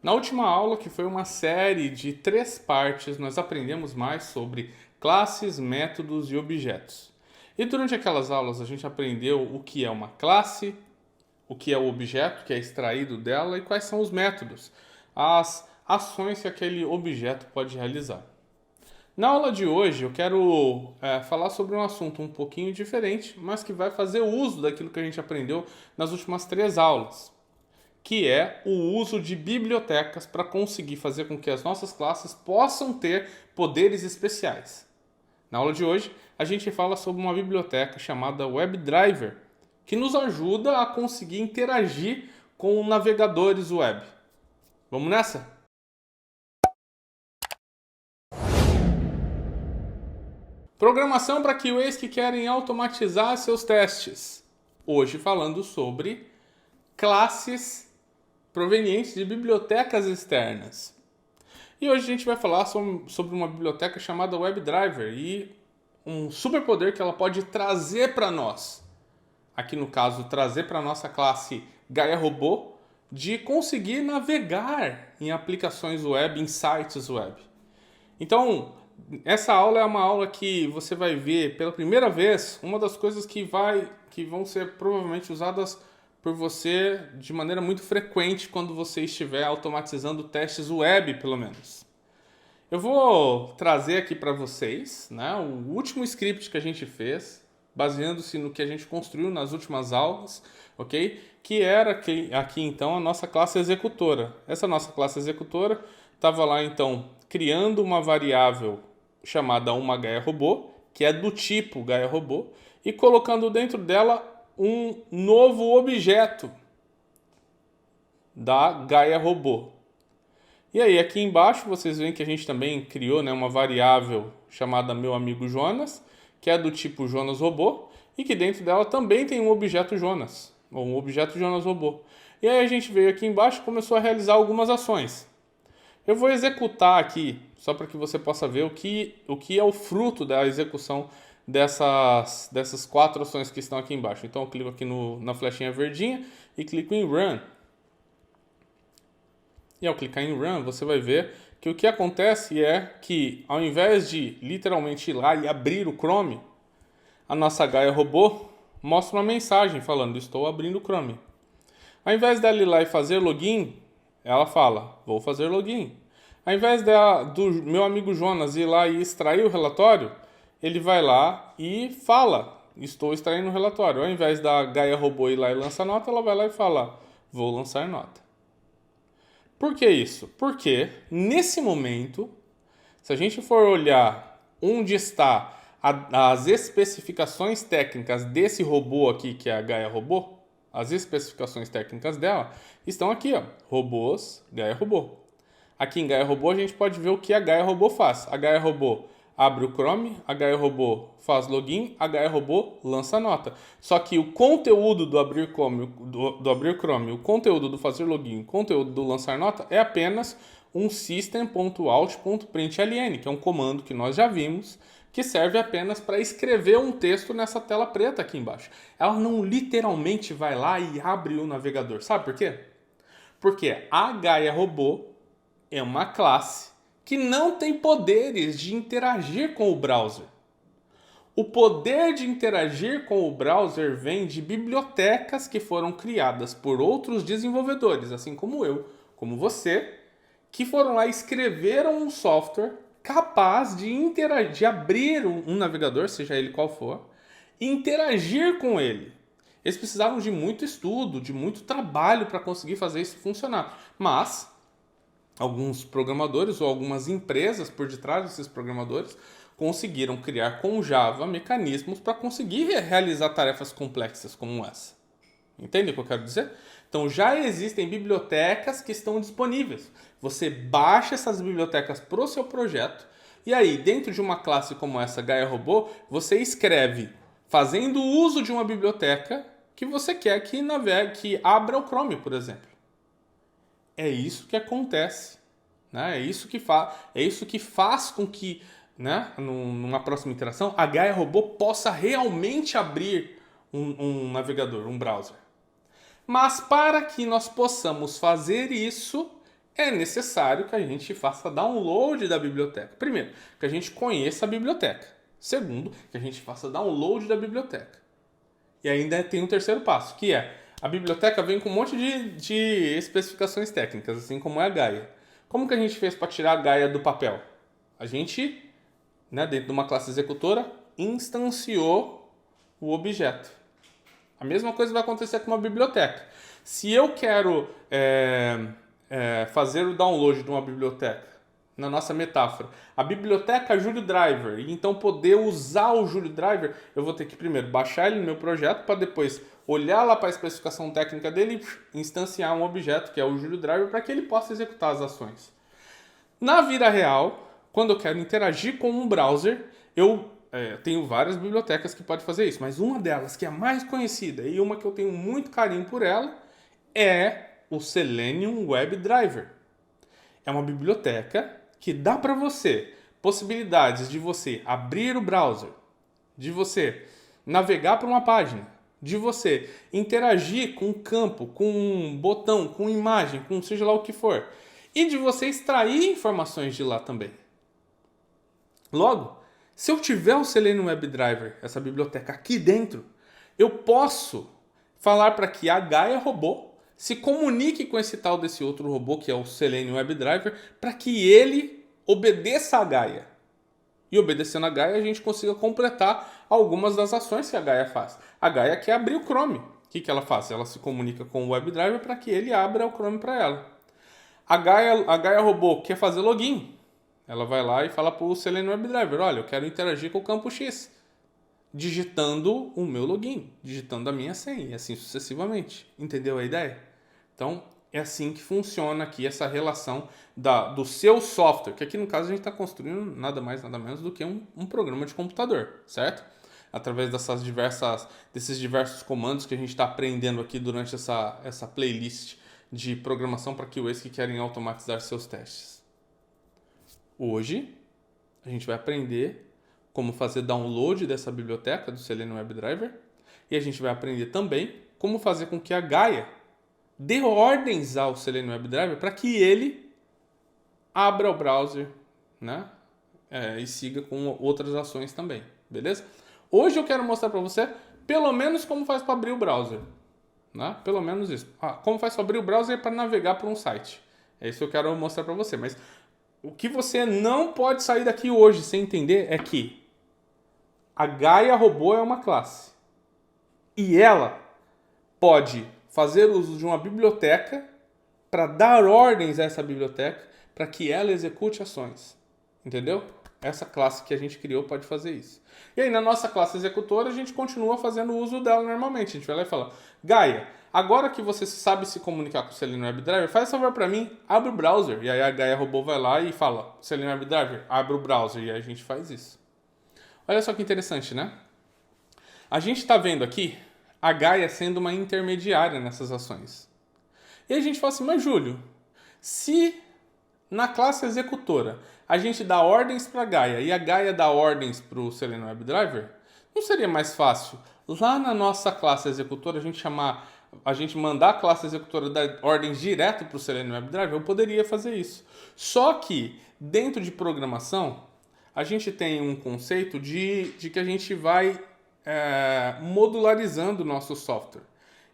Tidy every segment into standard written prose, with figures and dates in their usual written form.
Na última aula, que foi uma série de 3 partes, nós aprendemos mais sobre classes, métodos e objetos. E durante aquelas aulas a gente aprendeu o que é uma classe, o que é o objeto que é extraído dela e quais são os métodos, as ações que aquele objeto pode realizar. Na aula de hoje eu quero falar sobre um assunto um pouquinho diferente, mas que vai fazer uso daquilo que a gente aprendeu nas últimas 3 aulas, que é o uso de bibliotecas para conseguir fazer com que as nossas classes possam ter poderes especiais. Na aula de hoje, a gente fala sobre uma biblioteca chamada WebDriver, que nos ajuda a conseguir interagir com navegadores web. Vamos nessa? Programação para QAs que querem automatizar seus testes. Hoje falando sobre classes provenientes de bibliotecas externas. E hoje a gente vai falar sobre uma biblioteca chamada WebDriver e um superpoder que ela pode trazer para nós. Aqui no caso, trazer para a nossa classe Gaia Robô, de conseguir navegar em aplicações web, em sites web. Então, essa aula é uma aula que você vai ver pela primeira vez uma das coisas que vão ser provavelmente usadas por você de maneira muito frequente quando você estiver automatizando testes web, pelo menos. Eu vou trazer aqui para vocês, né, o último script que a gente fez, baseando-se no que a gente construiu nas últimas aulas, ok? Que era aqui então a nossa classe executora. Essa nossa classe executora estava lá então criando uma variável chamada uma Gaia Robô, que é do tipo Gaia Robô, e colocando dentro dela um novo objeto da Gaia Robô. E aí aqui embaixo vocês veem que a gente também criou, né, uma variável chamada meu amigo Jonas, que é do tipo Jonas Robô, e que dentro dela também tem um objeto Jonas, ou um objeto Jonas Robô. E aí a gente veio aqui embaixo e começou a realizar algumas ações. Eu vou executar aqui, só para que você possa ver o que é o fruto da execução dessas 4 ações que estão aqui embaixo. Então eu clico aqui na flechinha verdinha e clico em Run. E ao clicar em Run, você vai ver que o que acontece é que, ao invés de literalmente ir lá e abrir o Chrome, a nossa Gaia Robô mostra uma mensagem falando: estou abrindo o Chrome. Ao invés dela ir lá e fazer login, ela fala: vou fazer login. Ao invés do meu amigo Jonas ir lá e extrair o relatório, ele vai lá e fala: estou extraindo o relatório. Ao invés da Gaia Robô ir lá e lançar nota, ela vai lá e fala: vou lançar nota. Por que isso? Porque nesse momento, se a gente for olhar onde está as especificações técnicas desse robô aqui, que é a Gaia Robô, as especificações técnicas dela estão aqui, ó, robôs, Gaia Robô. Aqui em Gaia Robô a gente pode ver o que a Gaia Robô faz. A Gaia Robô abre o Chrome, a Gaia Robô faz login, a Gaia Robô lança nota. Só que o conteúdo do abrir Chrome, o conteúdo do fazer login, o conteúdo do lançar nota é apenas um system.out.println, que é um comando que nós já vimos, que serve apenas para escrever um texto nessa tela preta aqui embaixo. Ela não literalmente vai lá e abre o navegador. Sabe por quê? Porque a Gaia Robô é uma classe que não tem poderes de interagir com o browser. O poder de interagir com o browser vem de bibliotecas que foram criadas por outros desenvolvedores, assim como eu, como você, que foram lá e escreveram um software capaz de interagir, de abrir um navegador, seja ele qual for, e interagir com ele. Eles precisavam de muito estudo, de muito trabalho para conseguir fazer isso funcionar. Mas alguns programadores ou algumas empresas por detrás desses programadores conseguiram criar com Java mecanismos para conseguir realizar tarefas complexas como essa. Entende o que eu quero dizer? Então já existem bibliotecas que estão disponíveis. Você baixa essas bibliotecas para o seu projeto e aí dentro de uma classe como essa Gaia Robô, você escreve fazendo uso de uma biblioteca que você quer que navegue, que abra o Chrome, por exemplo. É isso que acontece, né? É isso que faz com que, né, numa próxima interação, a Gaia Robô possa realmente abrir um navegador, um browser. Mas para que nós possamos fazer isso, é necessário que a gente faça download da biblioteca. Primeiro, que a gente conheça a biblioteca. Segundo, que a gente faça download da biblioteca. E ainda tem um terceiro passo, que é a biblioteca vem com um monte de especificações técnicas, assim como é a Gaia. Como que a gente fez para tirar a Gaia do papel? A gente, dentro de uma classe executora, instanciou o objeto. A mesma coisa vai acontecer com uma biblioteca. Se eu quero fazer o download de uma biblioteca, na nossa metáfora, a biblioteca Julio Driver, e então poder usar o Julio Driver, eu vou ter que primeiro baixar ele no meu projeto para depois olhar lá para a especificação técnica dele e instanciar um objeto que é o Julio Driver para que ele possa executar as ações. Na vida real, quando eu quero interagir com um browser, eu tenho várias bibliotecas que podem fazer isso, mas uma delas que é a mais conhecida e uma que eu tenho muito carinho por ela é o Selenium WebDriver. É uma biblioteca que dá para você possibilidades de você abrir o browser, de você navegar para uma página, de você interagir com um campo, com um botão, com imagem, com seja lá o que for, e de você extrair informações de lá também. Logo, se eu tiver o Selenium WebDriver, essa biblioteca aqui dentro, eu posso falar para que a Gaia robô se comunique com esse tal desse outro robô, que é o Selenium WebDriver, para que ele obedeça a Gaia. E obedecendo a Gaia, a gente consiga completar algumas das ações que a Gaia faz. A Gaia quer abrir o Chrome. O que ela faz? Ela se comunica com o WebDriver para que ele abra o Chrome para ela. A Gaia robô quer fazer login. Ela vai lá e fala para o Selenium WebDriver, olha, eu quero interagir com o campo X, digitando o meu login, digitando a minha senha, e assim sucessivamente. Entendeu a ideia? Então, é assim que funciona aqui essa relação do seu software, que aqui no caso a gente está construindo nada mais, nada menos do que um programa de computador, certo? Através desses diversos comandos que a gente está aprendendo aqui durante essa playlist de programação para QAs que querem automatizar seus testes. Hoje, a gente vai aprender como fazer download dessa biblioteca do Selenium WebDriver e a gente vai aprender também como fazer com que a Gaia dê ordens ao Selenium WebDriver para que ele abra o browser, e siga com outras ações também, beleza? Hoje eu quero mostrar para você pelo menos como faz para abrir o browser, Pelo menos isso. Como faz para abrir o browser para navegar por um site. É isso que eu quero mostrar para você, mas o que você não pode sair daqui hoje sem entender é que a Gaia robô é uma classe. E ela pode fazer uso de uma biblioteca para dar ordens a essa biblioteca para que ela execute ações. Entendeu? Essa classe que a gente criou pode fazer isso. E aí na nossa classe executora a gente continua fazendo uso dela normalmente. A gente vai lá e fala, Gaia, agora que você sabe se comunicar com o Selenium WebDriver, faz favor para mim, abre o browser. E aí a Gaia robô vai lá e fala, Selenium WebDriver, abre o browser. E aí a gente faz isso. Olha só que interessante, né? A gente está vendo aqui a Gaia sendo uma intermediária nessas ações. E a gente fala assim, mas Júlio, se na classe executora a gente dá ordens para a Gaia e a Gaia dá ordens para o Selenium WebDriver, não seria mais fácil lá na nossa classe executora a gente mandar a classe executora dar ordens direto para o Selenium WebDriver? Eu poderia fazer isso. Só que dentro de programação a gente tem um conceito de que a gente vai modularizando o nosso software.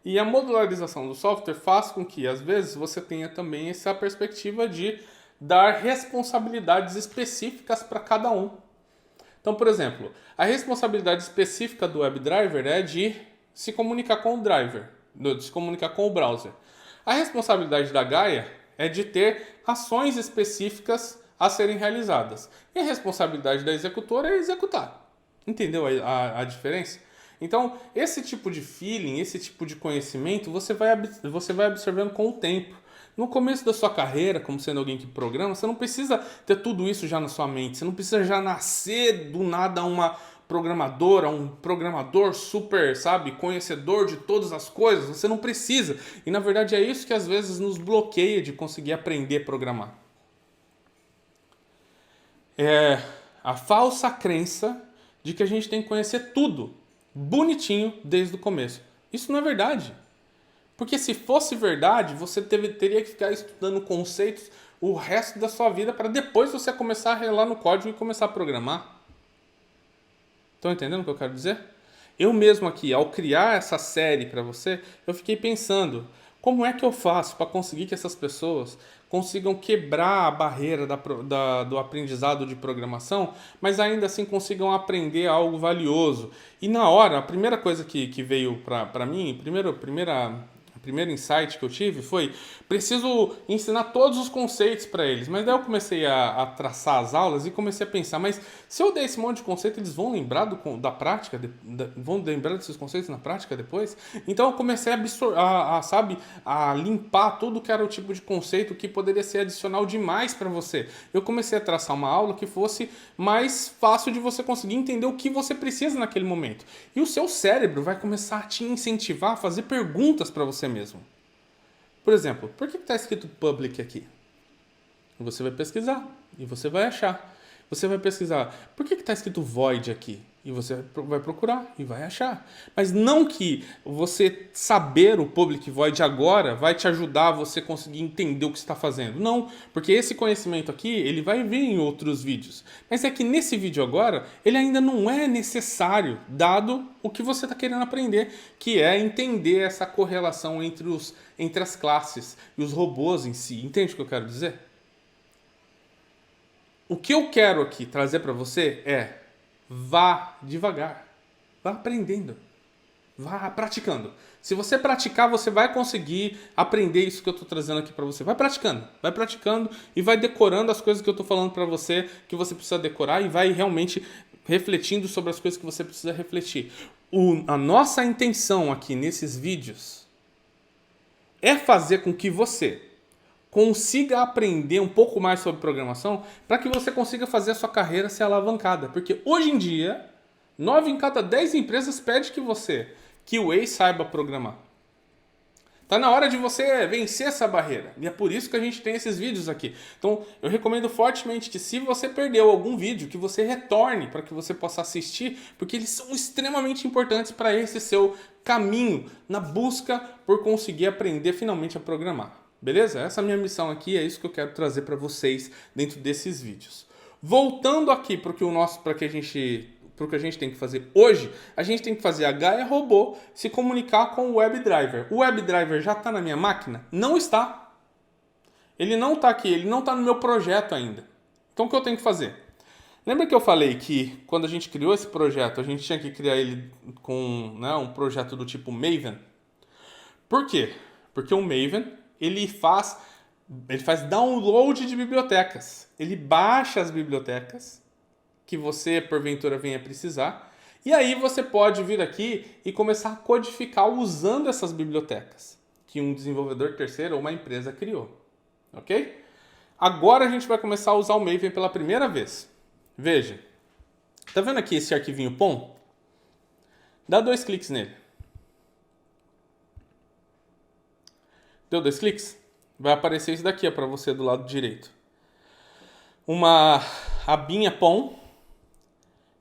E a modularização do software faz com que, às vezes, você tenha também essa perspectiva de dar responsabilidades específicas para cada um. Então, por exemplo, a responsabilidade específica do WebDriver é de se comunicar com o driver, de se comunicar com o browser. A responsabilidade da Gaia é de ter ações específicas a serem realizadas. E a responsabilidade da executora é executar. Entendeu a diferença? Então, esse tipo de feeling, esse tipo de conhecimento, você vai absorvendo com o tempo. No começo da sua carreira, como sendo alguém que programa, você não precisa ter tudo isso já na sua mente. Você não precisa já nascer do nada um programador super, conhecedor de todas as coisas. Você não precisa. E, na verdade, é isso que às vezes nos bloqueia de conseguir aprender a programar. É a falsa crença de que a gente tem que conhecer tudo bonitinho desde o começo. Isso não é verdade. Porque se fosse verdade, você teria que ficar estudando conceitos o resto da sua vida para depois você começar a relar no código e começar a programar. Estão entendendo o que eu quero dizer? Eu mesmo aqui, ao criar essa série para você, eu fiquei pensando, como é que eu faço para conseguir que essas pessoas consigam quebrar a barreira do aprendizado de programação, mas ainda assim consigam aprender algo valioso? E na hora, a primeira coisa que veio para mim, primeiro insight que eu tive foi: preciso ensinar todos os conceitos para eles. Mas daí eu comecei a traçar as aulas e comecei a pensar, mas se eu der esse monte de conceito, eles vão lembrar da prática? Vão lembrar desses conceitos na prática depois? Então eu comecei a limpar tudo que era o tipo de conceito que poderia ser adicional demais para você. Eu comecei a traçar uma aula que fosse mais fácil de você conseguir entender o que você precisa naquele momento. E o seu cérebro vai começar a te incentivar a fazer perguntas para você mesmo. Por exemplo, por que está escrito public aqui? Você vai pesquisar e você vai achar. Você vai pesquisar, por que está escrito void aqui? E você vai procurar e vai achar. Mas não que você saber o public void agora vai te ajudar a você conseguir entender o que você está fazendo. Não, porque esse conhecimento aqui, ele vai vir em outros vídeos. Mas é que nesse vídeo agora, ele ainda não é necessário, dado o que você está querendo aprender, que é entender essa correlação entre as classes e os robôs em si. Entende o que eu quero dizer? O que eu quero aqui trazer para você é: vá devagar, vá aprendendo, vá praticando. Se você praticar, você vai conseguir aprender isso que eu estou trazendo aqui para você. Vai praticando e vai decorando as coisas que eu estou falando para você, que você precisa decorar, e vai realmente refletindo sobre as coisas que você precisa refletir. A nossa intenção aqui nesses vídeos é fazer com que você consiga aprender um pouco mais sobre programação para que você consiga fazer a sua carreira ser alavancada. Porque hoje em dia, 9 em cada 10 empresas pedem que você, QA, saiba programar. Está na hora de você vencer essa barreira. E é por isso que a gente tem esses vídeos aqui. Então, eu recomendo fortemente que, se você perdeu algum vídeo, que você retorne para que você possa assistir, porque eles são extremamente importantes para esse seu caminho na busca por conseguir aprender finalmente a programar. Beleza? Essa é a minha missão aqui, é isso que eu quero trazer para vocês dentro desses vídeos. Voltando aqui para o que a gente tem que fazer hoje, a gente tem que fazer a Gaia Robô se comunicar com o WebDriver. O WebDriver já está na minha máquina? Não está. Ele não está aqui, ele não está no meu projeto ainda. Então o que eu tenho que fazer? Lembra que eu falei que quando a gente criou esse projeto, a gente tinha que criar ele com um projeto do tipo Maven? Por quê? Porque o Maven ele faz download de bibliotecas. Ele baixa as bibliotecas que você, porventura, venha precisar. E aí você pode vir aqui e começar a codificar usando essas bibliotecas que um desenvolvedor terceiro ou uma empresa criou. Ok? Agora a gente vai começar a usar o Maven pela primeira vez. Veja. Tá vendo aqui esse arquivinho POM? Dá 2 cliques nele. Deu 2 cliques? Vai aparecer isso daqui para você do lado direito. Uma abinha POM.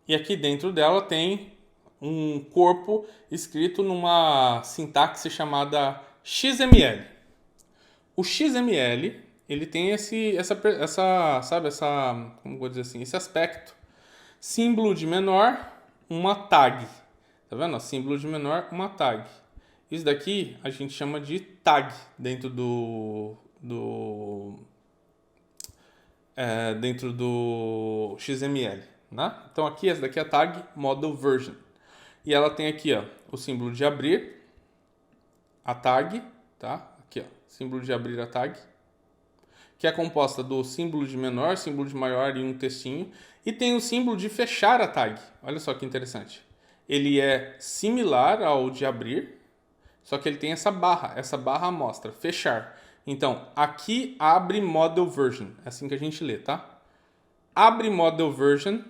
E aqui dentro dela tem um corpo escrito numa sintaxe chamada XML. O XML, ele tem esse aspecto. Símbolo de menor, uma tag. Tá vendo? Símbolo de menor, uma tag. Isso daqui a gente chama de tag dentro dentro do XML. Né? Então aqui, essa daqui é a tag model version. E ela tem aqui, ó, o símbolo de abrir, a tag, tá? Aqui, ó, símbolo de abrir a tag, que é composta do símbolo de menor, símbolo de maior e um textinho. E tem o símbolo de fechar a tag. Olha só que interessante. Ele é similar ao de abrir, só que ele tem essa barra mostra, fechar. Então, aqui abre model version, é assim que a gente lê, tá? Abre model version,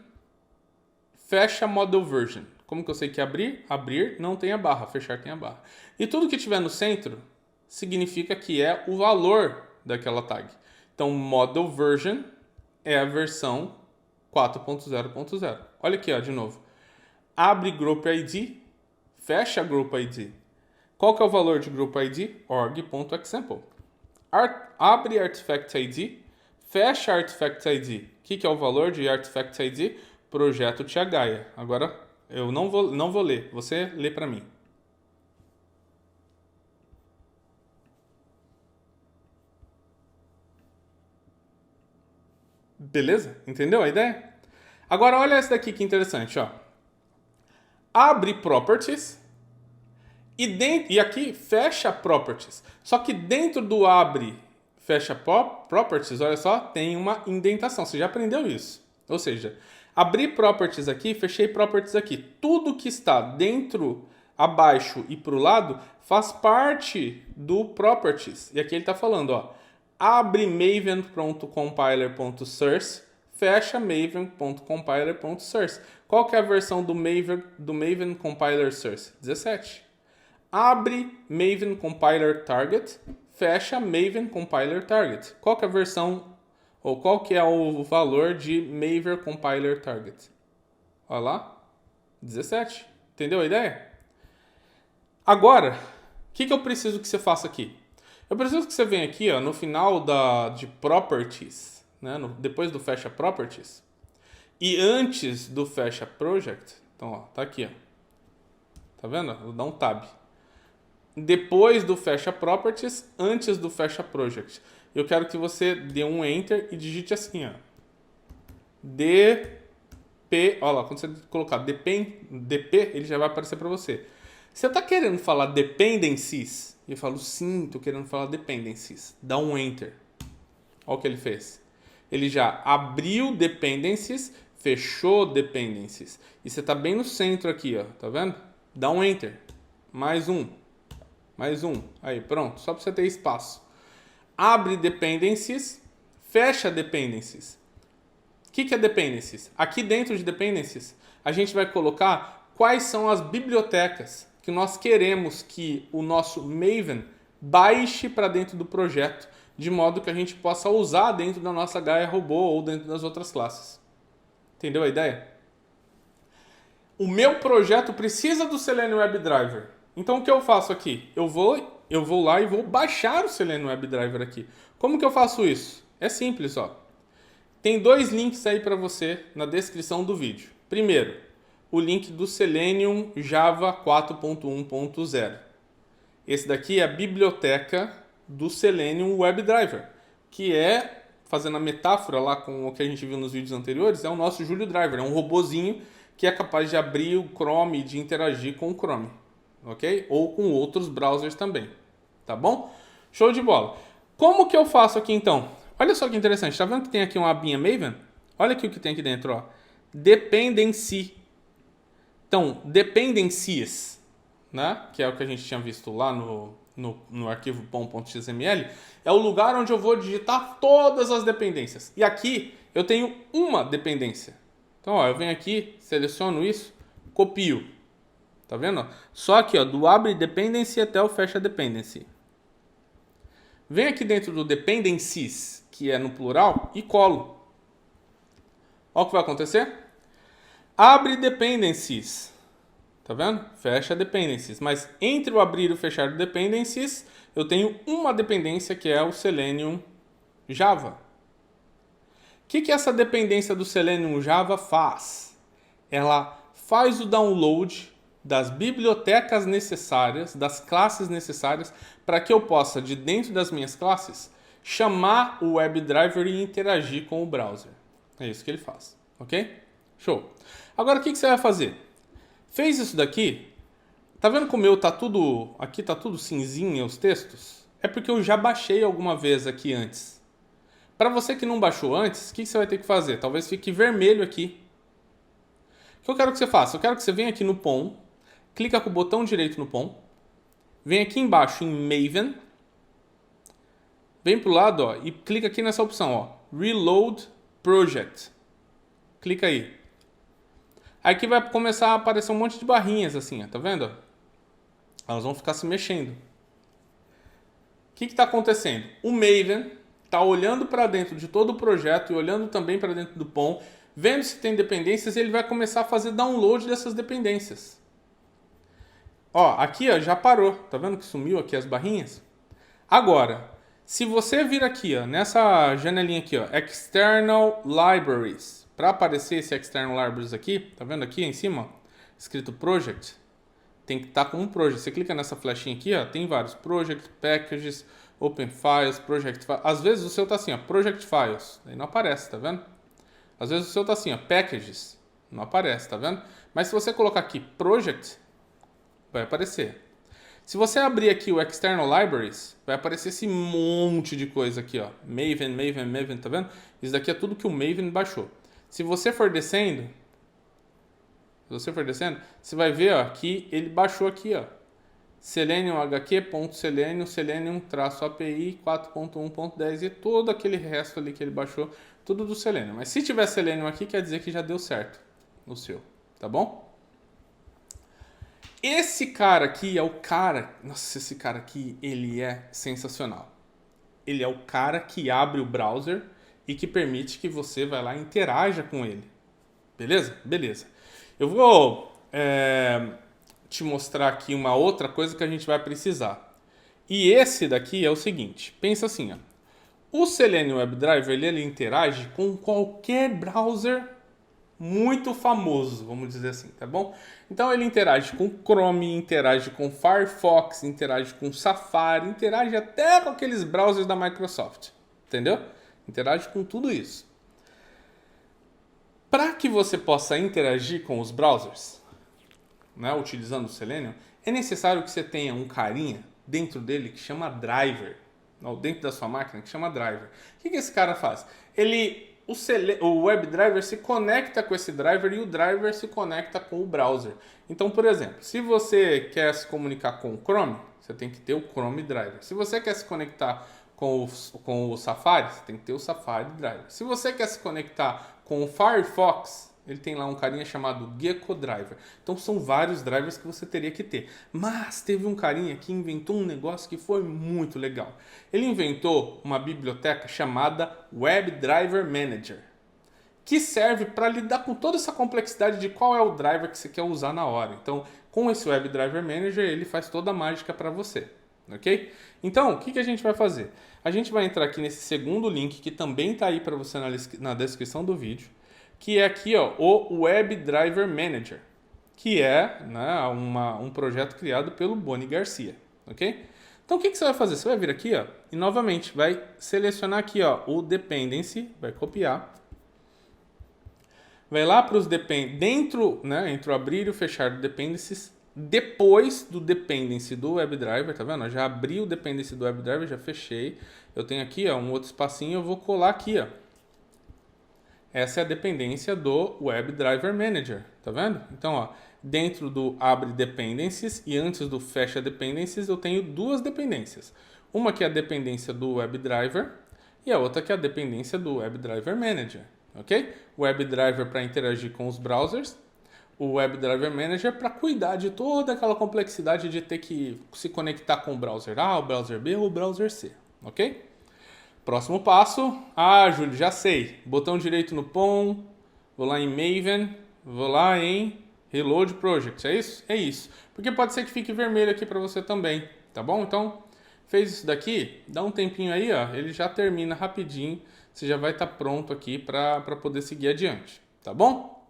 fecha model version. Como que eu sei que abrir? Abrir não tem a barra, fechar tem a barra. E tudo que tiver no centro significa que é o valor daquela tag. Então, model version é a versão 4.0.0. Olha aqui, ó, de novo. Abre group ID, fecha group ID. Qual que é o valor de grupo ID? org.example. Abre Artifact ID, fecha Artifact ID. O que é o valor de Artifact ID? Projeto Tia Gaia. Agora eu não vou ler, você lê para mim. Beleza? Entendeu a ideia? Agora olha essa daqui que interessante, ó. Abre Properties e aqui fecha Properties. Só que dentro do abre, fecha Properties, olha só, tem uma indentação. Você já aprendeu isso. Ou seja, abri Properties aqui, fechei Properties aqui. Tudo que está dentro, abaixo e para o lado faz parte do Properties. E aqui ele está falando, ó. Abre maven.compiler.source, fecha maven.compiler.source. Qual que é a versão do Maven Compiler Source? 17. Abre Maven Compiler Target, fecha Maven Compiler Target. Qual que é a versão, ou qual que é o valor de Maven Compiler Target? Olha lá, 17. Entendeu a ideia? Agora, o que eu preciso que você faça aqui? Eu preciso que você venha aqui, ó, no final de Properties, né, depois do Fecha Properties, e antes do Fecha Project. Então, ó, tá aqui, ó. Tá vendo? Vou dar um Tab. Depois do Fecha Properties, antes do Fecha Project. Eu quero que você dê um Enter e digite assim, ó. Olha lá, quando você colocar DP, ele já vai aparecer para você. Você está querendo falar dependencies? Eu falo, sim, estou querendo falar dependencies. Dá um Enter. Olha o que ele fez. Ele já abriu dependencies, fechou dependencies. E você está bem no centro aqui, ó. Tá vendo? Dá um Enter. Mais um. Mais um. Aí, pronto. Só para você ter espaço. Abre dependencies, fecha dependencies. O que é dependencies? Aqui dentro de dependencies, a gente vai colocar quais são as bibliotecas que nós queremos que o nosso Maven baixe para dentro do projeto, de modo que a gente possa usar dentro da nossa Gaia Robô ou dentro das outras classes. Entendeu a ideia? O meu projeto precisa do Selenium WebDriver. Então o que eu faço aqui? Eu vou lá e vou baixar o Selenium WebDriver aqui. Como que eu faço isso? É simples, ó. Tem dois links aí para você na descrição do vídeo. Primeiro, o link do Selenium Java 4.1.0. Esse daqui é a biblioteca do Selenium WebDriver, que é, fazendo a metáfora lá com o que a gente viu nos vídeos anteriores, é o nosso Julio Driver, é um robozinho que é capaz de abrir o Chrome e de interagir com o Chrome, ok? Ou com outros browsers também, tá bom? Show de bola. Como que eu faço aqui então? Olha só que interessante, tá vendo que tem aqui uma abinha Maven? Olha aqui o que tem aqui dentro, ó. Dependency. Então, dependencies, né? Que é o que a gente tinha visto lá no arquivo pom.xml, é o lugar onde eu vou digitar todas as dependências. E aqui eu tenho uma dependência. Então, ó, eu venho aqui, seleciono isso, copio. Tá vendo? Só aqui, ó, do abre dependency até o fecha dependency. Vem aqui dentro do dependencies, que é no plural, e colo. Olha o que vai acontecer. Abre dependencies. Tá vendo? Fecha dependencies. Mas entre o abrir e o fechar dependencies, eu tenho uma dependência que é o Selenium Java. O que essa dependência do Selenium Java faz? Ela faz o download das bibliotecas necessárias, das classes necessárias, para que eu possa, de dentro das minhas classes, chamar o WebDriver e interagir com o browser. É isso que ele faz, ok? Show! Agora o que você vai fazer? Fez isso daqui? Tá vendo como eu aqui tá tudo cinzinha os textos? É porque eu já baixei alguma vez aqui antes. Para você que não baixou antes, o que você vai ter que fazer? Talvez fique vermelho aqui. O que eu quero que você faça? Eu quero que você venha aqui no POM, clica com o botão direito no POM, vem aqui embaixo em Maven, vem pro lado, ó, e clica aqui nessa opção, ó, Reload Project. Clica aí. Aqui vai começar a aparecer um monte de barrinhas assim, ó, tá vendo? Elas vão ficar se mexendo. O que está acontecendo? O Maven está olhando para dentro de todo o projeto e olhando também para dentro do POM, vendo se tem dependências, e ele vai começar a fazer download dessas dependências. Ó, aqui ó, já parou. Tá vendo que sumiu aqui as barrinhas? Agora, se você vir aqui, ó, nessa janelinha aqui, ó, External Libraries, para aparecer esse External Libraries aqui, tá vendo aqui em cima, ó, escrito Project, tem que estar com um Project. Você clica nessa flechinha aqui, ó, tem vários Project, Packages, Open Files, Project Files. Às vezes o seu tá assim, ó, Project Files, aí não aparece, tá vendo? Às vezes o seu tá assim, ó, Packages, não aparece, tá vendo? Mas se você colocar aqui Project, vai aparecer. Se você abrir aqui o External Libraries, vai aparecer esse monte de coisa aqui, ó. Maven, tá vendo? Isso daqui é tudo que o Maven baixou. Se você for descendo, você vai ver, ó, que ele baixou aqui, ó. Selenium HQ.selenium/API 4.1.10 e todo aquele resto ali que ele baixou, tudo do Selenium. Mas se tiver Selenium aqui, quer dizer que já deu certo no seu, tá bom? Esse cara aqui é o cara... Nossa, esse cara aqui, ele é sensacional. Ele é o cara que abre o browser e que permite que você vai lá e interaja com ele. Beleza? Beleza. Eu vou te mostrar aqui uma outra coisa que a gente vai precisar. E esse daqui é o seguinte. Pensa assim, ó. O Selenium WebDriver, ele interage com qualquer browser muito famoso, vamos dizer assim, tá bom? Então ele interage com Chrome, interage com Firefox, interage com Safari, interage até com aqueles browsers da Microsoft, entendeu? Interage com tudo isso. Para que você possa interagir com os browsers, né, utilizando o Selenium, é necessário que você tenha um carinha dentro dele que chama driver, ou dentro da sua máquina que chama driver. O que esse cara faz? O WebDriver se conecta com esse driver e o driver se conecta com o browser. Então, por exemplo, se você quer se comunicar com o Chrome, você tem que ter o Chrome Driver. Se você quer se conectar com o Safari, você tem que ter o Safari Driver. Se você quer se conectar com o Firefox, ele tem lá um carinha chamado Gecko Driver. Então são vários drivers que você teria que ter. Mas teve um carinha que inventou um negócio que foi muito legal. Ele inventou uma biblioteca chamada WebDriver Manager, que serve para lidar com toda essa complexidade de qual é o driver que você quer usar na hora. Então, com esse WebDriver Manager, ele faz toda a mágica para você. Ok? Então, o que a gente vai fazer? A gente vai entrar aqui nesse segundo link, que também está aí para você na descrição do vídeo, que é aqui, ó, o WebDriver Manager, que é, né, um projeto criado pelo Boni Garcia, ok? Então o que você vai fazer? Você vai vir aqui, ó, e novamente vai selecionar aqui, ó, o Dependency, vai copiar, vai lá para os dentro, né, entre o abrir e o fechar do Dependencies, depois do Dependency do WebDriver, tá vendo? Eu já abri o Dependency do WebDriver, já fechei. Eu tenho aqui, ó, um outro espacinho, eu vou colar aqui, ó. Essa é a dependência do WebDriver Manager, tá vendo? Então, ó, dentro do abre dependencies e antes do fecha dependencies, eu tenho duas dependências. Uma que é a dependência do WebDriver e a outra que é a dependência do WebDriver Manager, ok? O WebDriver para interagir com os browsers, o WebDriver Manager para cuidar de toda aquela complexidade de ter que se conectar com o browser A, o browser B ou o browser C, ok? Próximo passo. Ah, Júlio, já sei. Botão direito no POM, vou lá em Maven, vou lá em Reload Project. É isso? É isso. Porque pode ser que fique vermelho aqui para você também, tá bom? Então, fez isso daqui, dá um tempinho aí, ó, ele já termina rapidinho. Você já vai estar pronto aqui para poder seguir adiante, tá bom?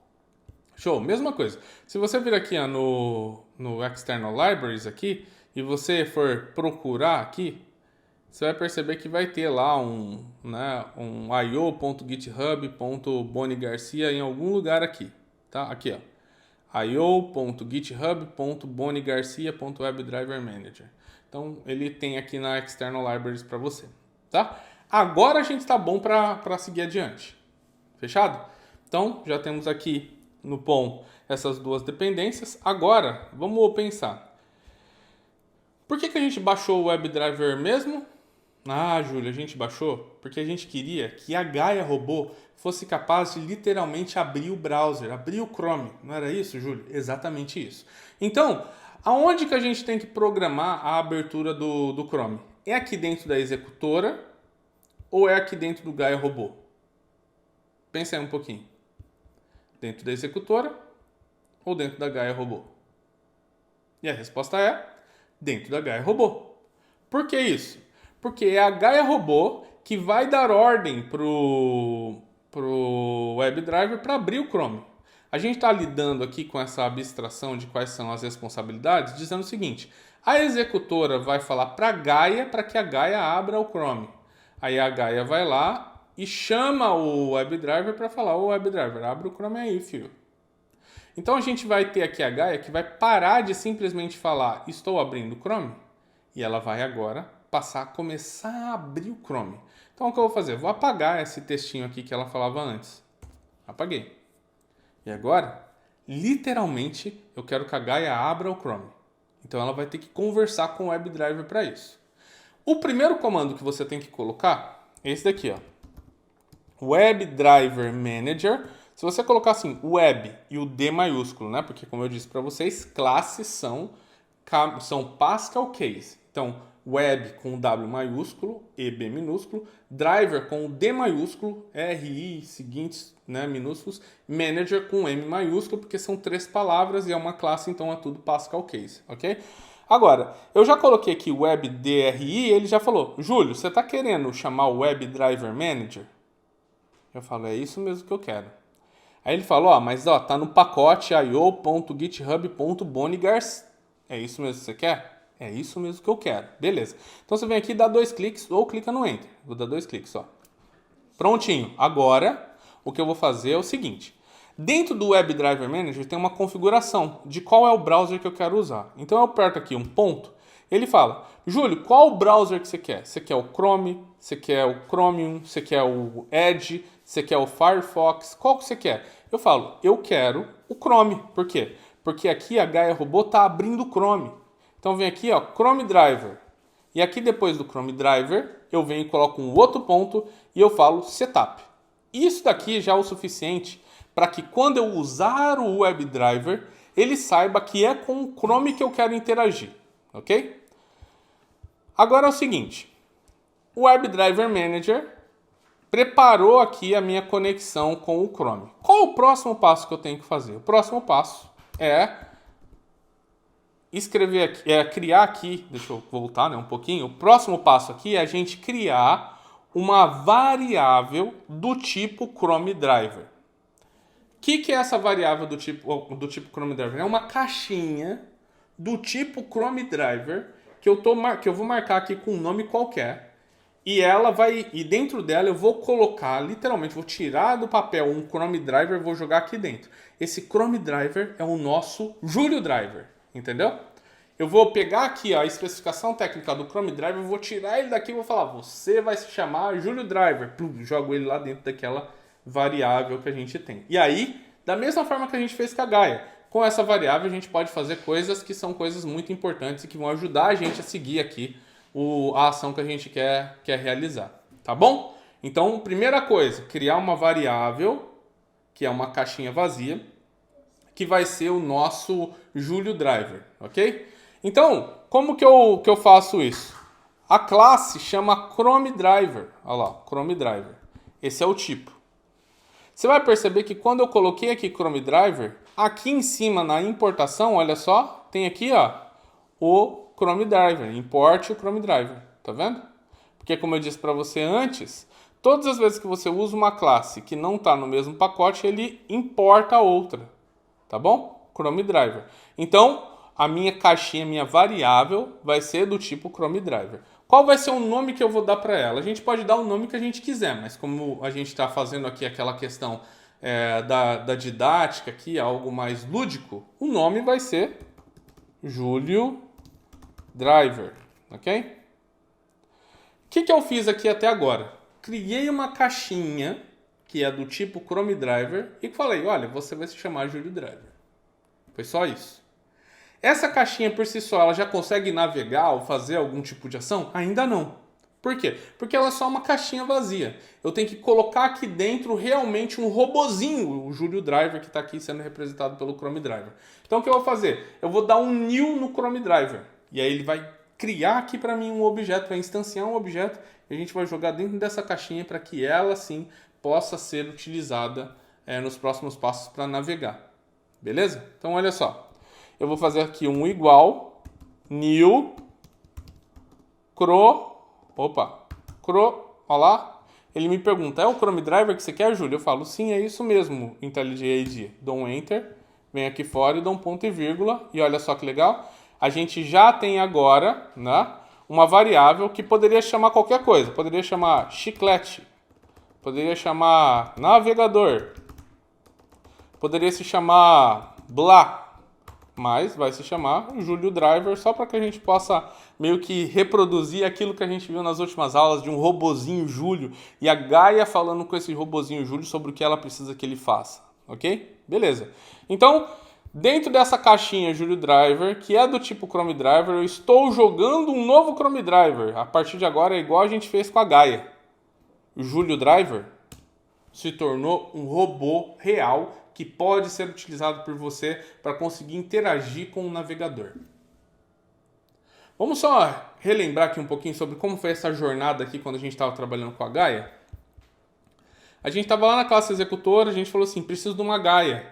Show, mesma coisa. Se você vir aqui ó, no External Libraries aqui e você for procurar aqui, você vai perceber que vai ter lá um io.github.bonigarcia em algum lugar aqui, tá? Aqui, ó, io.github.bonigarcia.webDriverManager. Então, ele tem aqui na External Libraries para você, tá? Agora a gente está bom para seguir adiante. Fechado? Então, já temos aqui no POM essas duas dependências. Agora, vamos pensar. Por que a gente baixou o WebDriver mesmo? Ah, Júlio, a gente baixou porque a gente queria que a Gaia Robô fosse capaz de literalmente abrir o browser, abrir o Chrome. Não era isso, Júlio? Exatamente isso. Então, aonde que a gente tem que programar a abertura do Chrome? É aqui dentro da executora ou é aqui dentro do Gaia Robô? Pensa aí um pouquinho. Dentro da executora ou dentro da Gaia Robô? E a resposta é dentro da Gaia Robô. Por que isso? Porque é a Gaia Robô que vai dar ordem pro WebDriver para abrir o Chrome. A gente está lidando aqui com essa abstração de quais são as responsabilidades, dizendo o seguinte: a executora vai falar para a Gaia para que a Gaia abra o Chrome. Aí a Gaia vai lá e chama o WebDriver para falar: ô WebDriver, abre o Chrome aí, filho. Então a gente vai ter aqui a Gaia que vai parar de simplesmente falar: estou abrindo o Chrome, e ela vai agora passar a começar a abrir o Chrome. Então o que eu vou fazer? Vou apagar esse textinho aqui que ela falava antes. Apaguei. E agora, literalmente, eu quero que a Gaia abra o Chrome. Então ela vai ter que conversar com o WebDriver para isso. O primeiro comando que você tem que colocar é esse daqui, ó. WebDriver Manager. Se você colocar assim, web e o D maiúsculo, né? Porque como eu disse para vocês, classes são Pascal Case. Então, web com o W maiúsculo e B minúsculo, driver com o D maiúsculo, RI, seguintes, né, minúsculos, manager com M maiúsculo, porque são 3 palavras e é uma classe, então é tudo Pascal Case, ok? Agora, eu já coloquei aqui web DRI e ele já falou: Júlio, você está querendo chamar o Web Driver Manager? Eu falo: é isso mesmo que eu quero. Aí ele falou: mas tá no pacote io.github.bonigars. É isso mesmo que você quer? É isso mesmo que eu quero. Beleza. Então você vem aqui, dá 2 cliques ou clica no Enter. Vou dar 2 cliques, ó. Prontinho. Agora, o que eu vou fazer é o seguinte. Dentro do WebDriver Manager tem uma configuração de qual é o browser que eu quero usar. Então eu aperto aqui um ponto. Ele fala: Júlio, qual o browser que você quer? Você quer o Chrome? Você quer o Chromium? Você quer o Edge? Você quer o Firefox? Qual que você quer? Eu falo: eu quero o Chrome. Por quê? Porque aqui a Gaia Robô está abrindo o Chrome. Então vem aqui, ó, Chrome Driver. E aqui depois do Chrome Driver, eu venho e coloco um outro ponto e eu falo Setup. Isso daqui já é o suficiente para que quando eu usar o WebDriver, ele saiba que é com o Chrome que eu quero interagir, ok? Agora é o seguinte, o WebDriver Manager preparou aqui a minha conexão com o Chrome. Qual o próximo passo que eu tenho que fazer? O próximo passo é escrever aqui, criar aqui, deixa eu voltar, né, um pouquinho. O próximo passo aqui é a gente criar uma variável do tipo Chrome Driver. O que é essa variável do tipo Chrome Driver? É uma caixinha do tipo Chrome Driver que eu vou marcar aqui com um nome qualquer. E dentro dela eu vou colocar, literalmente, vou tirar do papel um Chrome Driver e vou jogar aqui dentro. Esse Chrome Driver é o nosso Júlio Driver, entendeu? Eu vou pegar aqui a especificação técnica do Chrome Driver, vou tirar ele daqui e vou falar: você vai se chamar Júlio Driver. Plum, jogo ele lá dentro daquela variável que a gente tem. E aí, da mesma forma que a gente fez com a Gaia, com essa variável a gente pode fazer coisas que são coisas muito importantes e que vão ajudar a gente a seguir aqui a ação que a gente quer realizar, tá bom? Então, primeira coisa, criar uma variável, que é uma caixinha vazia, que vai ser o nosso Júlio Driver, ok? Então, como que eu faço isso? A classe chama Chrome Driver, olha lá, Chrome Driver. Esse é o tipo. Você vai perceber que quando eu coloquei aqui Chrome Driver, aqui em cima na importação, olha só, tem aqui, ó, o Chrome Driver, importe o Chrome Driver, tá vendo? Porque como eu disse para você antes, todas as vezes que você usa uma classe que não está no mesmo pacote, ele importa outra, tá bom? Chrome Driver. Então, a minha caixinha, minha variável, vai ser do tipo Chrome Driver. Qual vai ser o nome que eu vou dar para ela? A gente pode dar o nome que a gente quiser, mas como a gente está fazendo aqui aquela questão da didática, aqui, algo mais lúdico, o nome vai ser Júlio Driver, ok? O que eu fiz aqui até agora? Criei uma caixinha que é do tipo Chrome Driver e falei: olha, você vai se chamar Júlio Driver. Foi só isso. Essa caixinha por si só, ela já consegue navegar ou fazer algum tipo de ação? Ainda não. Por quê? Porque ela é só uma caixinha vazia. Eu tenho que colocar aqui dentro realmente um robozinho, o Júlio Driver, que está aqui sendo representado pelo Chrome Driver. Então o que eu vou fazer? Eu vou dar um new no Chrome Driver. E aí ele vai criar aqui para mim um objeto, vai instanciar um objeto, e a gente vai jogar dentro dessa caixinha para que ela sim possa ser utilizada nos próximos passos para navegar. Beleza? Então olha só. Eu vou fazer aqui um igual, new, olha lá. Ele me pergunta, é o Chrome Driver que você quer, Júlio? Eu falo, sim, é isso mesmo, IntelliJ IDE. Dou um Enter, venho aqui fora e dou um ponto e vírgula. E olha só que legal, a gente já tem agora, né, uma variável que poderia chamar qualquer coisa. Poderia chamar chiclete, poderia chamar navegador, poderia se chamar blá, mas vai se chamar Júlio Driver, só para que a gente possa meio que reproduzir aquilo que a gente viu nas últimas aulas de um robozinho Júlio e a Gaia falando com esse robozinho Júlio sobre o que ela precisa que ele faça, ok? Beleza. Então, dentro dessa caixinha Júlio Driver, que é do tipo Chrome Driver, eu estou jogando um novo Chrome Driver. A partir de agora é igual a gente fez com a Gaia. O Júlio Driver se tornou um robô real que pode ser utilizado por você para conseguir interagir com o navegador. Vamos só relembrar aqui um pouquinho sobre como foi essa jornada aqui quando a gente estava trabalhando com a Gaia. A gente estava lá na classe executora, a gente falou assim, preciso de uma Gaia.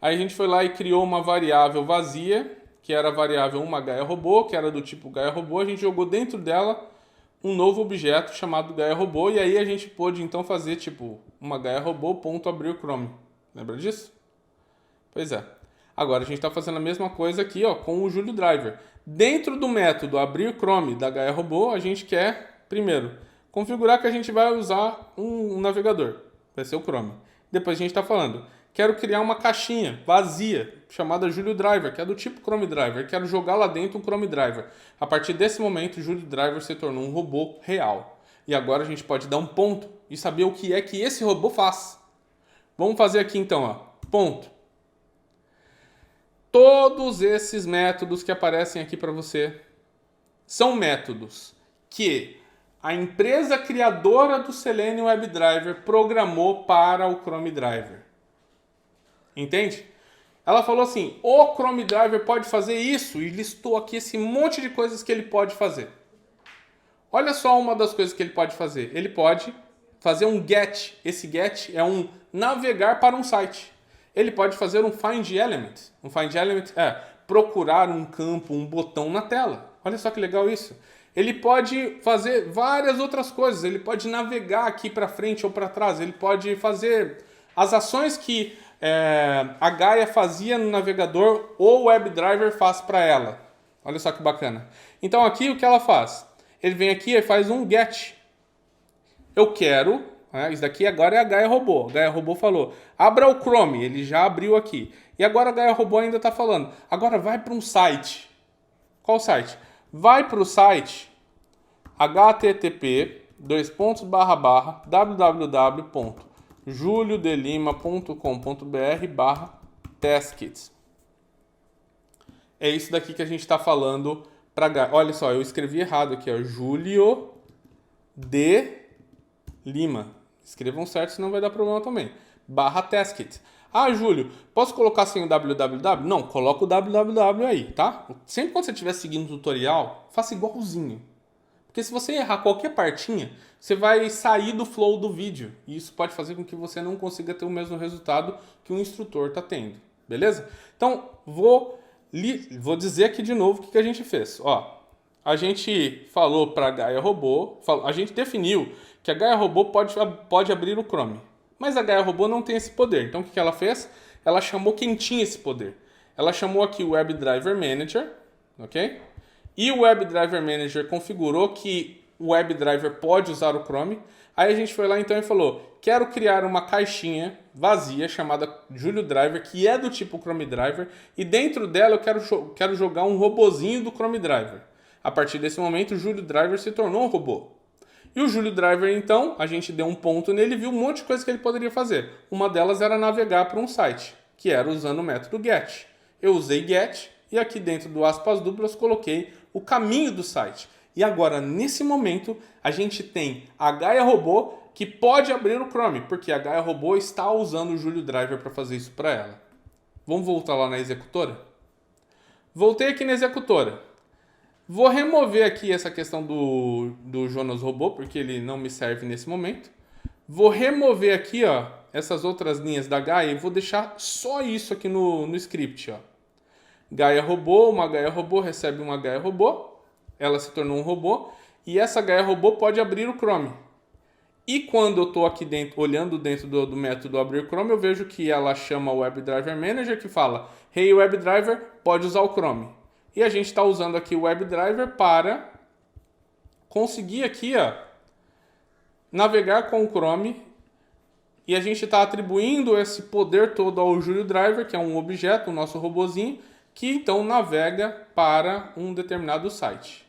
Aí a gente foi lá e criou uma variável vazia, que era a variável uma Gaia robô, que era do tipo Gaia robô. A gente jogou dentro dela um novo objeto chamado Gaia robô, e aí a gente pôde então fazer tipo uma Gaia robô ponto abrir o Chrome. Lembra disso? Pois é. Agora a gente está fazendo a mesma coisa aqui, ó, com o Júlio Driver. Dentro do método abrir Chrome da Gaia Robô, a gente quer, primeiro, configurar que a gente vai usar um navegador. Vai ser o Chrome. Depois a gente está falando, quero criar uma caixinha vazia, chamada Júlio Driver, que é do tipo Chrome Driver. Quero jogar lá dentro um Chrome Driver. A partir desse momento, o Júlio Driver se tornou um robô real. E agora a gente pode dar um ponto e saber o que é que esse robô faz. Vamos fazer aqui então, ó, ponto. Todos esses métodos que aparecem aqui para você são métodos que a empresa criadora do Selenium WebDriver programou para o Chrome Driver. Entende? Ela falou assim, o Chrome Driver pode fazer isso e listou aqui esse monte de coisas que ele pode fazer. Olha só uma das coisas que ele pode fazer. Ele pode fazer um GET. Esse GET é um navegar para um site. Ele pode fazer um find element. Um find element é procurar um campo, um botão na tela. Olha só que legal isso. Ele pode fazer várias outras coisas. Ele pode navegar aqui para frente ou para trás. Ele pode fazer as ações que a Gaia fazia no navegador ou o WebDriver faz para ela. Olha só que bacana. Então aqui o que ela faz? Ele vem aqui e faz um GET. Eu quero, isso daqui agora é a Gaia Robô. A Gaia Robô falou, abra o Chrome, ele já abriu aqui. E agora a Gaia Robô ainda está falando, agora vai para um site. Qual site? Vai para o site http://www.juliodelima.com.br/testkits. É isso daqui que a gente está falando para Gaia. Olha só, eu escrevi errado aqui, ó, Júlio de Lima. Escrevam certo, senão vai dar problema também. /testkit. Ah, Júlio, posso colocar sem o www? Não, coloca o www aí, tá? Sempre quando você estiver seguindo o tutorial, faça igualzinho. Porque se você errar qualquer partinha, você vai sair do flow do vídeo. E isso pode fazer com que você não consiga ter o mesmo resultado que o instrutor está tendo. Beleza? Então, vou dizer aqui de novo o que a gente fez. Ó, a gente falou para a Gaia Robô, a gente definiu que a Gaia Robô pode abrir o Chrome. Mas a Gaia Robô não tem esse poder. Então o que ela fez? Ela chamou quem tinha esse poder. Ela chamou aqui o WebDriver Manager, ok? E o WebDriver Manager configurou que o WebDriver pode usar o Chrome. Aí a gente foi lá então e falou, quero criar uma caixinha vazia chamada Júlio Driver, que é do tipo Chrome Driver, e dentro dela eu quero jogar um robozinho do Chrome Driver. A partir desse momento o Júlio Driver se tornou um robô. E o Júlio Driver, então, a gente deu um ponto nele e viu um monte de coisa que ele poderia fazer. Uma delas era navegar para um site, que era usando o método GET. Eu usei GET e aqui dentro do aspas duplas coloquei o caminho do site. E agora, nesse momento, a gente tem a Gaia Robô que pode abrir o Chrome, porque a Gaia Robô está usando o Júlio Driver para fazer isso para ela. Vamos voltar lá na executora? Voltei aqui na executora. Vou remover aqui essa questão do Jonas Robô, porque ele não me serve nesse momento. Vou remover aqui, ó, essas outras linhas da Gaia e vou deixar só isso aqui no script. Ó. Gaia robô, uma Gaia robô recebe uma Gaia robô, ela se tornou um robô, e essa Gaia robô pode abrir o Chrome. E quando eu estou aqui dentro, olhando dentro do método abrir Chrome, eu vejo que ela chama o WebDriver Manager, que fala, hey WebDriver, pode usar o Chrome. E a gente está usando aqui o WebDriver para conseguir aqui, ó, navegar com o Chrome. E a gente está atribuindo esse poder todo ao Julio Driver, que é um objeto, o nosso robozinho, que então navega para um determinado site.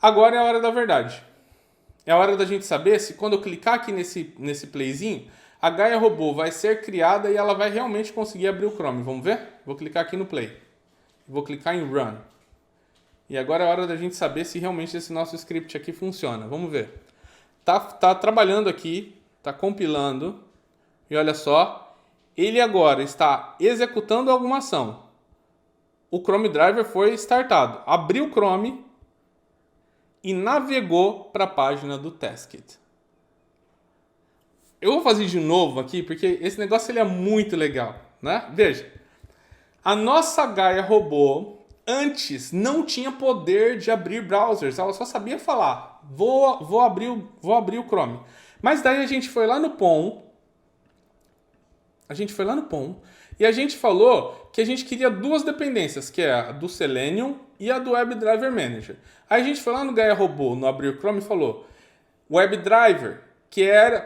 Agora é a hora da verdade. É a hora da gente saber se quando eu clicar aqui nesse playzinho, a Gaia Robô vai ser criada e ela vai realmente conseguir abrir o Chrome. Vamos ver? Vou clicar aqui no Play. Vou clicar em Run. E agora é a hora da gente saber se realmente esse nosso script aqui funciona. Vamos ver. Tá trabalhando aqui, tá compilando. E olha só, ele agora está executando alguma ação. O Chrome Driver foi startado. Abriu o Chrome e navegou para a página do Testkit. Eu vou fazer de novo aqui, porque esse negócio ele é muito legal, né? Veja, a nossa Gaia Robô antes não tinha poder de abrir browsers, ela só sabia falar, vou abrir o Chrome. Mas daí a gente foi lá no POM, e a gente falou que a gente queria duas dependências, que é a do Selenium e a do WebDriver Manager. Aí a gente foi lá no Gaia Robô, no Abrir o Chrome, e falou, WebDriver,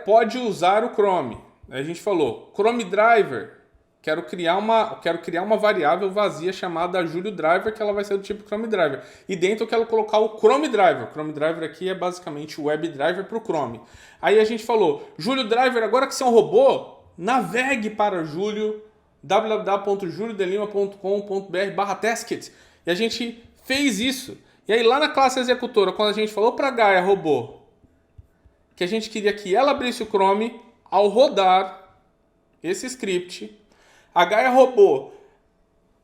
pode usar o Chrome. Aí a gente falou, Chrome Driver, quero criar uma variável vazia chamada Julio Driver, que ela vai ser do tipo Chrome Driver. E dentro eu quero colocar o Chrome Driver. O Chrome Driver aqui é basicamente o WebDriver para o Chrome. Aí a gente falou, Julio Driver, agora que você é um robô, navegue para Julio, www.juliodelima.com.br/testkit. E a gente fez isso. E aí lá na classe executora, quando a gente falou para a Gaia Robô que a gente queria que ela abrisse o Chrome, ao rodar esse script, a Gaia Robô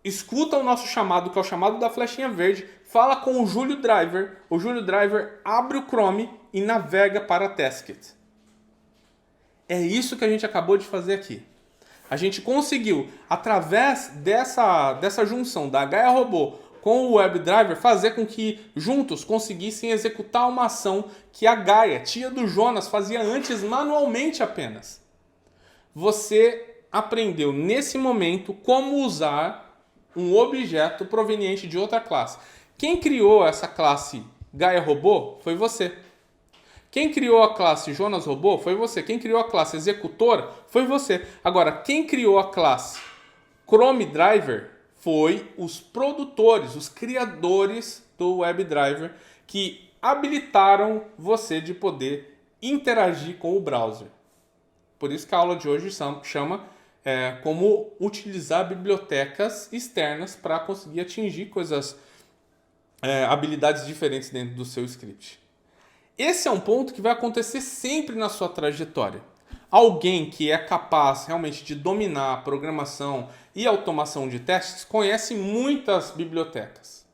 escuta o nosso chamado, que é o chamado da flechinha verde, fala com o Julio Driver abre o Chrome e navega para a Testkit. É isso que a gente acabou de fazer aqui. A gente conseguiu, através dessa junção da Gaia Robô com o WebDriver, fazer com que juntos conseguissem executar uma ação que a Gaia, tia do Jonas, fazia antes manualmente apenas. Você aprendeu nesse momento como usar um objeto proveniente de outra classe. Quem criou essa classe Gaia Robô foi você. Quem criou a classe Jonas Robô foi você. Quem criou a classe Executor foi você. Agora, quem criou a classe Chrome Driver foi os produtores, os criadores do WebDriver, que habilitaram você de poder interagir com o browser. Por isso que a aula de hoje chama como utilizar bibliotecas externas para conseguir atingir habilidades diferentes dentro do seu script. Esse é um ponto que vai acontecer sempre na sua trajetória. Alguém que é capaz realmente de dominar a programação e automação de testes conhece muitas bibliotecas.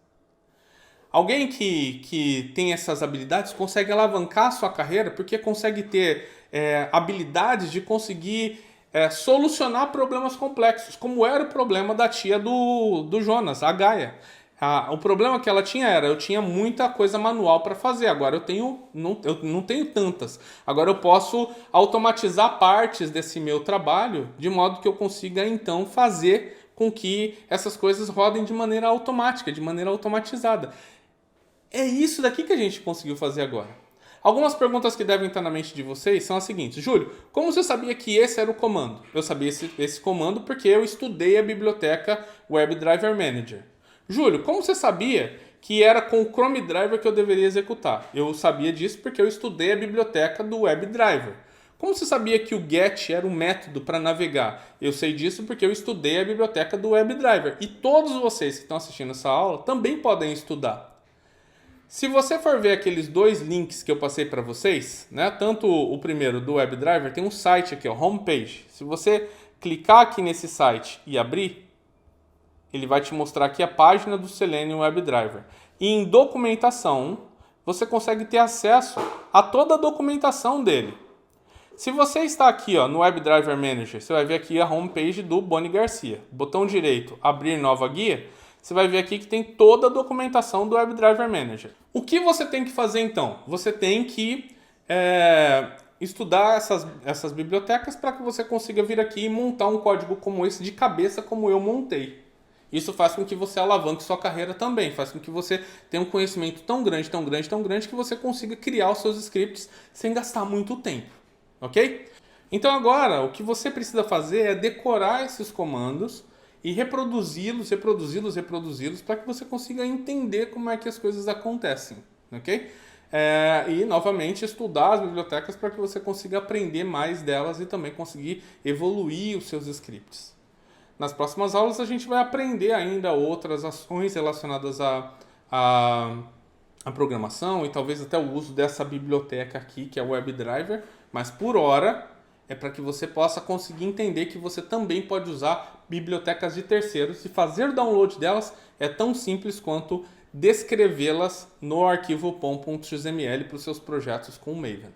Alguém que tem essas habilidades consegue alavancar a sua carreira porque consegue ter habilidades de conseguir solucionar problemas complexos, como era o problema da tia do Jonas, a Gaia. O problema que ela tinha eu tinha muita coisa manual para fazer, agora eu não tenho tantas. Agora eu posso automatizar partes desse meu trabalho de modo que eu consiga então fazer com que essas coisas rodem de maneira automática, de maneira automatizada. É isso daqui que a gente conseguiu fazer agora. Algumas perguntas que devem estar na mente de vocês são as seguintes. Júlio, como você sabia que esse era o comando? Eu sabia esse comando porque eu estudei a biblioteca WebDriver Manager. Júlio, como você sabia que era com o Chrome Driver que eu deveria executar? Eu sabia disso porque eu estudei a biblioteca do WebDriver. Como você sabia que o GET era um método para navegar? Eu sei disso porque eu estudei a biblioteca do WebDriver. E todos vocês que estão assistindo essa aula também podem estudar. Se você for ver aqueles dois links que eu passei para vocês, né, tanto o primeiro do WebDriver, tem um site aqui, homepage. Se você clicar aqui nesse site e abrir, ele vai te mostrar aqui a página do Selenium WebDriver. E em documentação, você consegue ter acesso a toda a documentação dele. Se você está aqui no WebDriver Manager, você vai ver aqui a homepage do Boni Garcia. Botão direito, abrir nova guia, você vai ver aqui que tem toda a documentação do WebDriver Manager. O que você tem que fazer então? Você tem que estudar essas bibliotecas para que você consiga vir aqui e montar um código como esse de cabeça, como eu montei. Isso faz com que você alavanque sua carreira também, faz com que você tenha um conhecimento tão grande, tão grande, tão grande que você consiga criar os seus scripts sem gastar muito tempo, ok? Então agora o que você precisa fazer é decorar esses comandos e reproduzi-los para que você consiga entender como é que as coisas acontecem, ok? E novamente estudar as bibliotecas para que você consiga aprender mais delas e também conseguir evoluir os seus scripts. Nas próximas aulas a gente vai aprender ainda outras ações relacionadas à programação e talvez até o uso dessa biblioteca aqui, que é o WebDriver, mas por hora é para que você possa conseguir entender que você também pode usar bibliotecas de terceiros e fazer o download delas é tão simples quanto descrevê-las no arquivo pom.xml para os seus projetos com o Maven.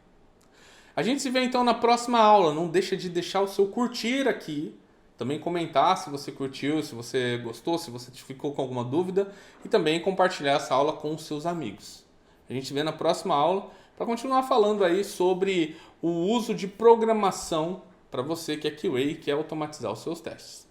A gente se vê então na próxima aula. Não deixa de deixar o seu curtir aqui, também comentar se você curtiu, se você gostou, se você ficou com alguma dúvida e também compartilhar essa aula com os seus amigos. A gente se vê na próxima aula para continuar falando aí sobre o uso de programação para você que é QA e quer automatizar os seus testes.